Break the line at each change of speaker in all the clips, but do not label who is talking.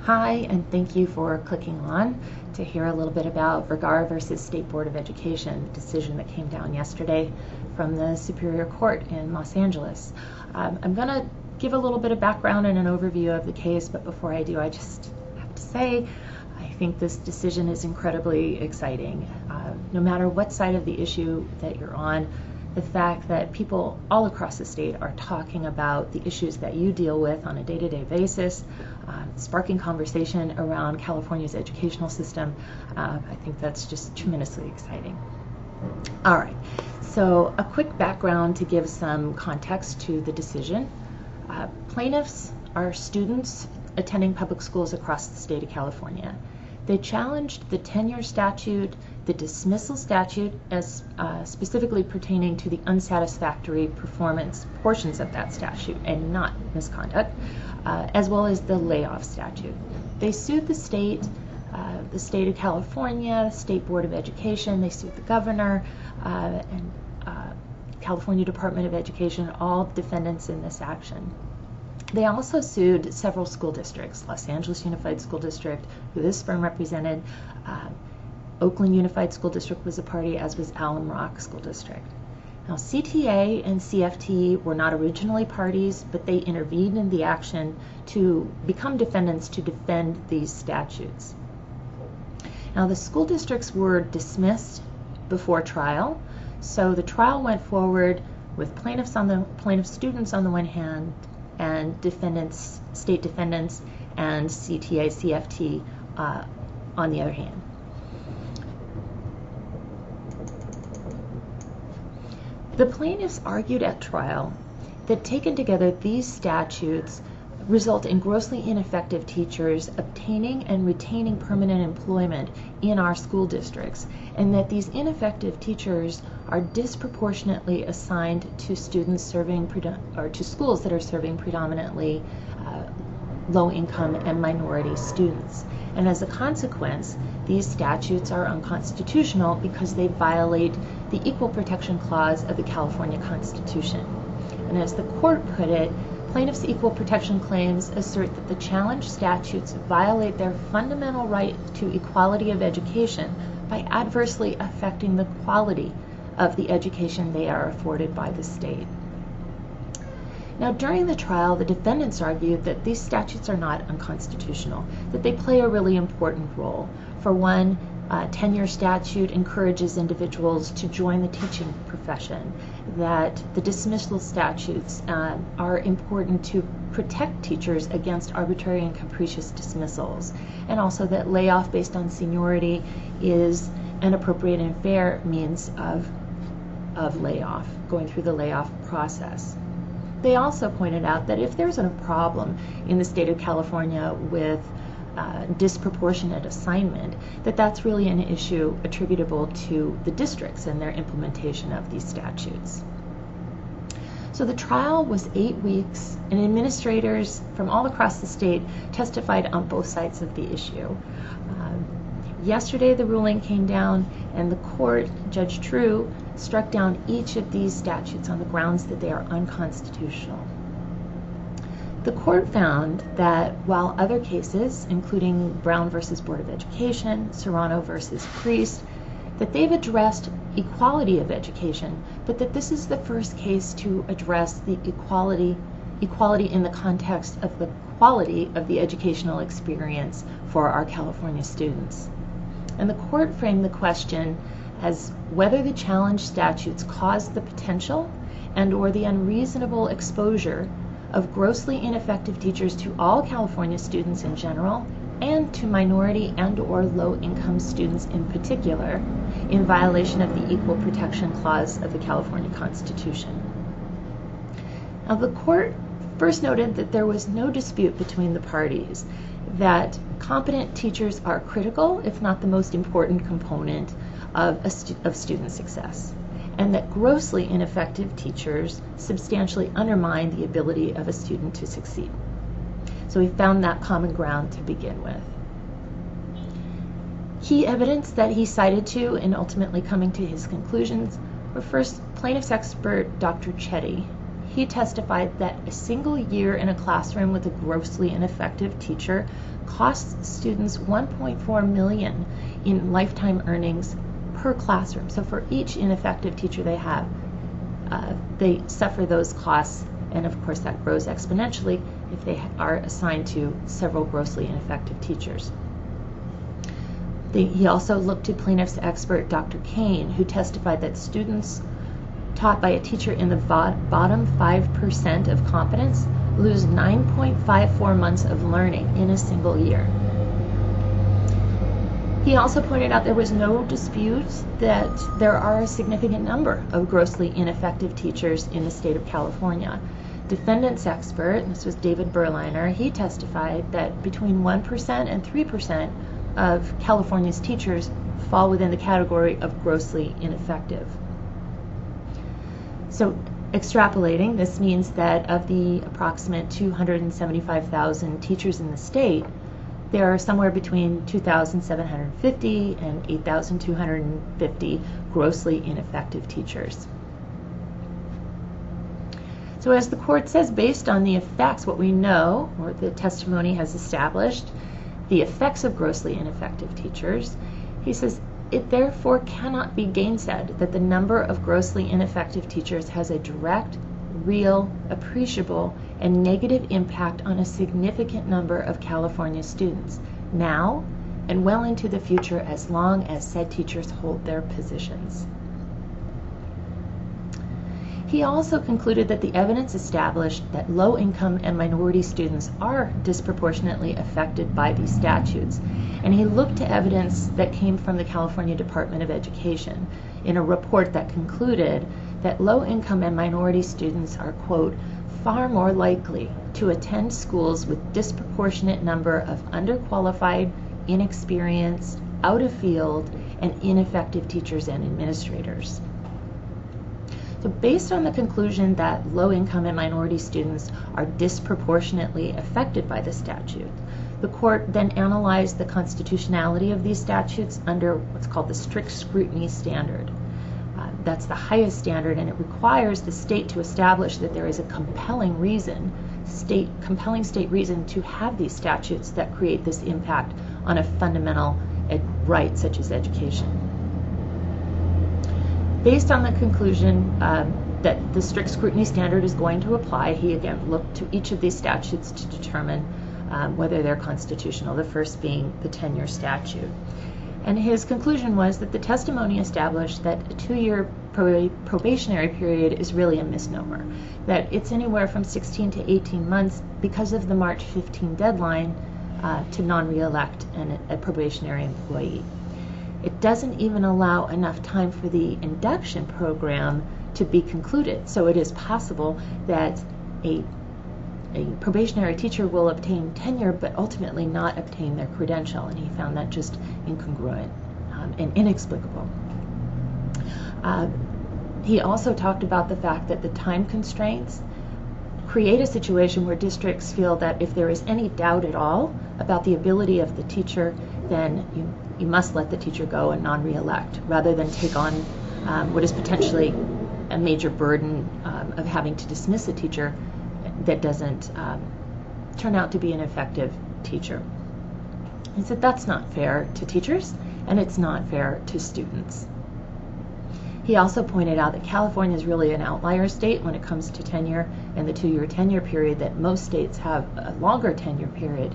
Hi, and thank you for clicking on to hear a little bit about Vergara versus State Board of Education, the decision that came down yesterday from the Superior Court in Los Angeles. I'm going to give a little bit of background and an overview of the case, but before I do, I just have to say I think this decision is incredibly exciting. No matter what side of the issue that you're on, the fact that people all across the state are talking about the issues that you deal with on a day-to-day basis, sparking conversation around California's educational system, I think that's just tremendously exciting. All right, so a quick background to give some context to the decision. Plaintiffs are students attending public schools across the state of California. They challenged the tenure statute, the dismissal statute, as specifically pertaining to the unsatisfactory performance portions of that statute and not misconduct, as well as the layoff statute. They sued the state of California, State Board of Education, they sued the governor, and California Department of Education, all defendants in this action. They also sued several school districts, Los Angeles Unified School District, who this firm represented, Oakland Unified School District was a party, as was Alum Rock School District. Now, CTA and CFT were not originally parties, but they intervened in the action to become defendants to defend these statutes. Now, the school districts were dismissed before trial, so the trial went forward with plaintiff students on the one hand, and defendants, state defendants, and CTA, CFT on the other hand. The plaintiffs argued at trial that taken together, these statutes result in grossly ineffective teachers obtaining and retaining permanent employment in our school districts, and that these ineffective teachers are disproportionately assigned to students serving to schools that are serving predominantly low-income and minority students. And as a consequence, these statutes are unconstitutional because they violate the Equal Protection Clause of the California Constitution. And as the court put it, plaintiffs' equal protection claims assert that the challenged statutes violate their fundamental right to equality of education by adversely affecting the quality of the education they are afforded by the state. Now, during the trial, the defendants argued that these statutes are not unconstitutional, that they play a really important role. For one, tenure statute encourages individuals to join the teaching profession, that the dismissal statutes are important to protect teachers against arbitrary and capricious dismissals, and also that layoff based on seniority is an appropriate and fair means of layoff, going through the layoff process. They also pointed out that if there's a problem in the state of California with disproportionate assignment, that's really an issue attributable to the districts and their implementation of these statutes. So the trial was 8 weeks, and administrators from all across the state testified on both sides of the issue. Yesterday the ruling came down, and the court, Judge True, struck down each of these statutes on the grounds that they are unconstitutional. The court found that while other cases, including Brown versus Board of Education, Serrano versus Priest, that they've addressed equality of education, but that this is the first case to address the equality in the context of the quality of the educational experience for our California students. And the court framed the question as whether the challenged statutes caused the potential and/or the unreasonable exposure of grossly ineffective teachers to all California students in general and to minority and/or low-income students in particular in violation of the Equal Protection Clause of the California Constitution. Now, the court first noted that there was no dispute between the parties, that competent teachers are critical, if not the most important component of student success, and that grossly ineffective teachers substantially undermine the ability of a student to succeed. So we found that common ground to begin with. Key evidence that he cited to in ultimately coming to his conclusions were first plaintiff's expert Dr. Chetty. he testified that a single year in a classroom with a grossly ineffective teacher costs students $1.4 million in lifetime earnings per classroom. So for each ineffective teacher they have, they suffer those costs, and of course that grows exponentially if they are assigned to several grossly ineffective teachers. He also looked to plaintiff's expert Dr. Kane, who testified that students taught by a teacher in the bottom 5% of competence lose 9.54 months of learning in a single year. He also pointed out there was no dispute that there are a significant number of grossly ineffective teachers in the state of California. Defendant's expert, this was David Berliner, he testified that between 1% and 3% of California's teachers fall within the category of grossly ineffective. So extrapolating, this means that of the approximate 275,000 teachers in the state, there are somewhere between 2,750 and 8,250 grossly ineffective teachers. So as the court says, based on the effects, what we know, or the testimony has established, the effects of grossly ineffective teachers, he says, it therefore cannot be gainsaid that the number of grossly ineffective teachers has a direct, real, appreciable, and negative impact on a significant number of California students, now and well into the future, as long as said teachers hold their positions. He also concluded that the evidence established that low-income and minority students are disproportionately affected by these statutes, and he looked to evidence that came from the California Department of Education in a report that concluded that low-income and minority students are, quote, far more likely to attend schools with disproportionate number of underqualified, inexperienced, out-of-field, and ineffective teachers and administrators. So based on the conclusion that low-income and minority students are disproportionately affected by the statute, the court then analyzed the constitutionality of these statutes under what's called the strict scrutiny standard. That's the highest standard, and it requires the state to establish that there is a compelling state reason to have these statutes that create this impact on a fundamental right such as education. Based on the conclusion that the strict scrutiny standard is going to apply, he again looked to each of these statutes to determine whether they're constitutional, the first being the tenure statute. And his conclusion was that the testimony established that a 2-year probationary period is really a misnomer, that it's anywhere from 16 to 18 months because of the March 15 deadline to non-reelect a probationary employee. It doesn't even allow enough time for the induction program to be concluded. So it is possible that a probationary teacher will obtain tenure but ultimately not obtain their credential, and he found that just incongruent and inexplicable. He also talked about the fact that the time constraints create a situation where districts feel that if there is any doubt at all about the ability of the teacher, then you must let the teacher go and non-reelect, rather than take on what is potentially a major burden of having to dismiss a teacher that doesn't turn out to be an effective teacher. He said that's not fair to teachers, and it's not fair to students. He also pointed out that California is really an outlier state when it comes to tenure and the 2-year tenure period, that most states have a longer tenure period,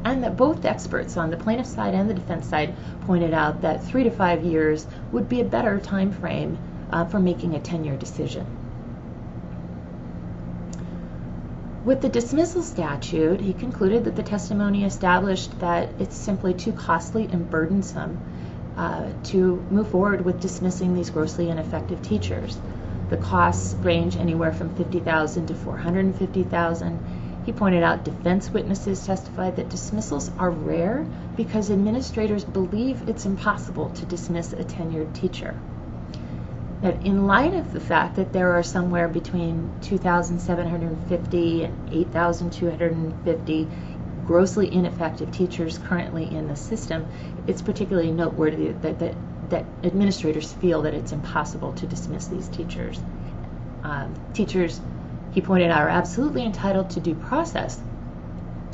and that both experts on the plaintiff side and the defense side pointed out that 3 to 5 years would be a better time frame for making a tenure decision. With the dismissal statute, he concluded that the testimony established that it's simply too costly and burdensome to move forward with dismissing these grossly ineffective teachers. The costs range anywhere from $50,000 to $450,000. He pointed out defense witnesses testified that dismissals are rare because administrators believe it's impossible to dismiss a tenured teacher. That in light of the fact that there are somewhere between 2,750 and 8,250 grossly ineffective teachers currently in the system, it's particularly noteworthy that administrators feel that it's impossible to dismiss these teachers. Teachers he pointed out, are absolutely entitled to due process.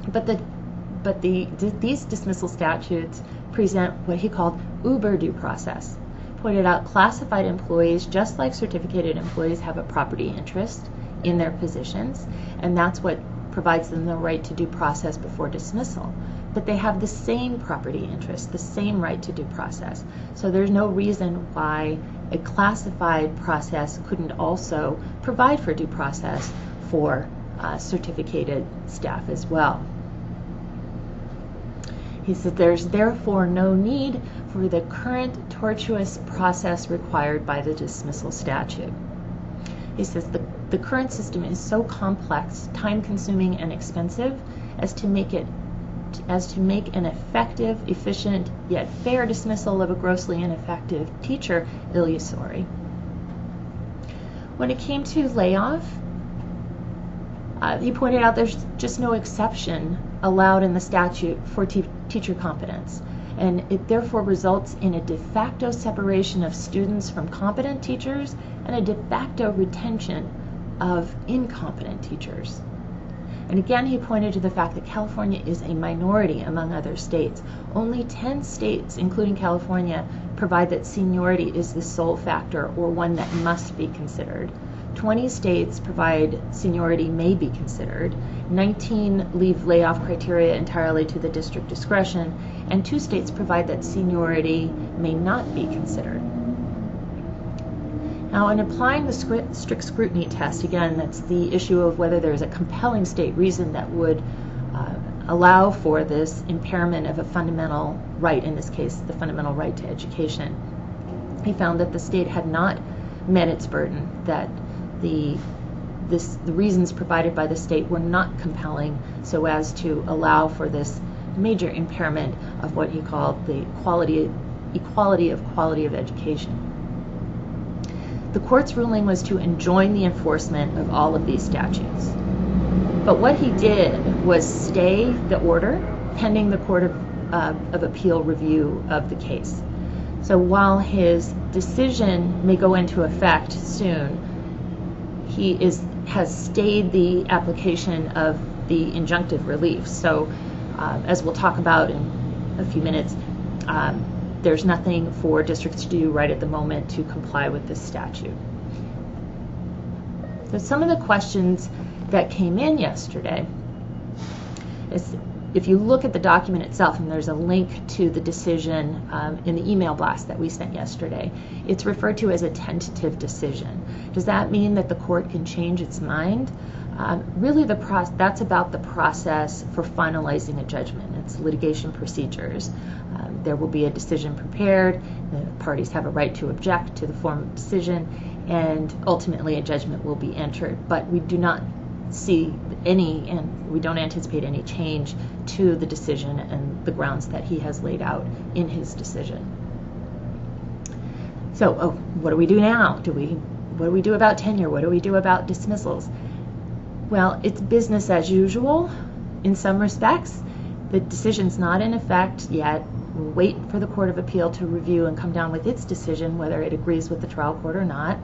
But these dismissal statutes present what he called uber due process. Pointed out classified employees, just like certificated employees, have a property interest in their positions, and that's what provides them the right to due process before dismissal. But they have the same property interest, the same right to due process. So there's no reason why a classified process couldn't also provide for due process for certificated staff as well. He said there's therefore no need for the current tortuous process required by the dismissal statute. He says the current system is so complex, time-consuming, and expensive as to make an effective, efficient, yet fair dismissal of a grossly ineffective teacher illusory. When it came to layoff, he pointed out there's just no exception allowed in the statute for teacher competence, and it therefore results in a de facto separation of students from competent teachers and a de facto retention of incompetent teachers. And again, he pointed to the fact that California is a minority among other states. Only 10 states, including California, provide that seniority is the sole factor or one that must be considered. 20 states provide seniority may be considered. 19 leave layoff criteria entirely to the district discretion, and 2 states provide that seniority may not be considered. Now, in applying the strict scrutiny test, again, that's the issue of whether there's a compelling state reason that would allow for this impairment of a fundamental right, in this case, the fundamental right to education. He found that the state had not met its burden, that the reasons provided by the state were not compelling so as to allow for this major impairment of what he called the equality of education. The court's ruling was to enjoin the enforcement of all of these statutes. But what he did was stay the order pending the Court of Appeal review of the case. So while his decision may go into effect soon, he has stayed the application of the injunctive relief. So as we'll talk about in a few minutes, there's nothing for districts to do right at the moment to comply with this statute. So some of the questions that came in yesterday is, if you look at the document itself, and there's a link to the decision in the email blast that we sent yesterday, it's referred to as a tentative decision. Does that mean that the court can change its mind? Really, that's about the process for finalizing a judgment. It's litigation procedures. There will be a decision prepared. The parties have a right to object to the form of decision, and ultimately a judgment will be entered. But we do not see any, and we don't anticipate any change to the decision and the grounds that he has laid out in his decision. So, what do we do now? What do we do about tenure? What do we do about dismissals? Well, it's business as usual in some respects. The decision's not in effect yet. We'll wait for the Court of Appeal to review and come down with its decision, whether it agrees with the trial court or not.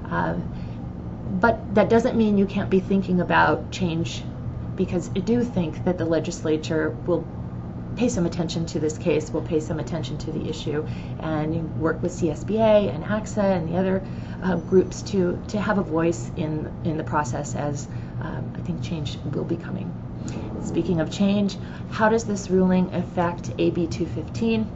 But that doesn't mean you can't be thinking about change, because I do think that the legislature will pay some attention to this case, will pay some attention to the issue, and work with CSBA and AXA and the other groups to have a voice in the process, as I think change will be coming. Speaking of change, how does this ruling affect AB 215?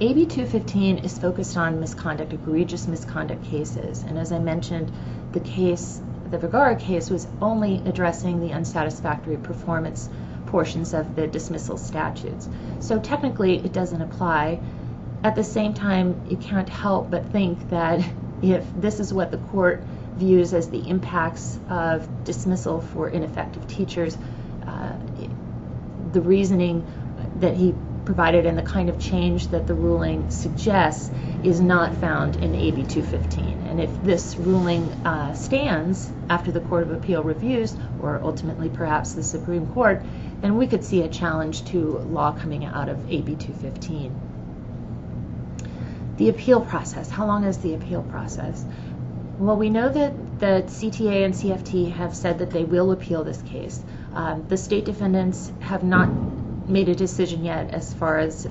AB 215 is focused on misconduct, egregious misconduct cases, and as I mentioned, the Vergara case was only addressing the unsatisfactory performance portions of the dismissal statutes. So technically it doesn't apply. At the same time, you can't help but think that if this is what the court views as the impacts of dismissal for ineffective teachers, the reasoning that he provided and the kind of change that the ruling suggests is not found in AB 215. And if this ruling stands after the Court of Appeal reviews, or ultimately perhaps the Supreme Court, then we could see a challenge to law coming out of AB 215. The appeal process. How long is the appeal process? Well, we know that the CTA and CFT have said that they will appeal this case. The state defendants have not made a decision yet. As far as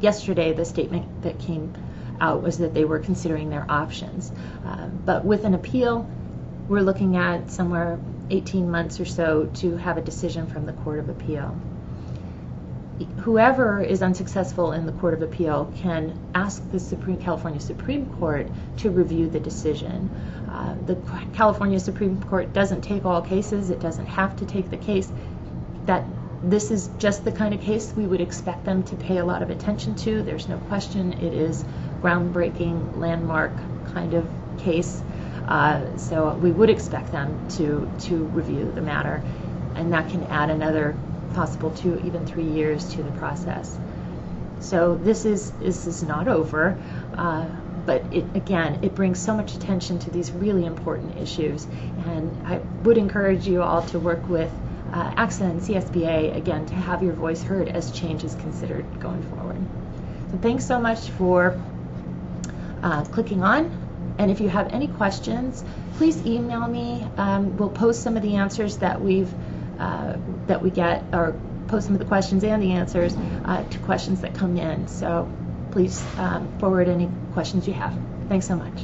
yesterday, the statement that came out was that they were considering their options. But with an appeal, we're looking at somewhere 18 months or so to have a decision from the Court of Appeal. Whoever is unsuccessful in the Court of Appeal can ask the California Supreme Court to review the decision. The California Supreme Court doesn't take all cases. It doesn't have to take the case. This is just the kind of case we would expect them to pay a lot of attention to. There's no question. It is groundbreaking, landmark kind of case. So we would expect them to review the matter, and that can add another possible 2, even 3 years to the process. So this is not over, but it brings so much attention to these really important issues, and I would encourage you all to work with AXA and CSBA again to have your voice heard as change is considered going forward. So thanks so much for clicking on, and if you have any questions, please email me. We'll post some of the answers that we get, or post some of the questions and the answers to questions that come in. So please forward any questions you have. Thanks so much.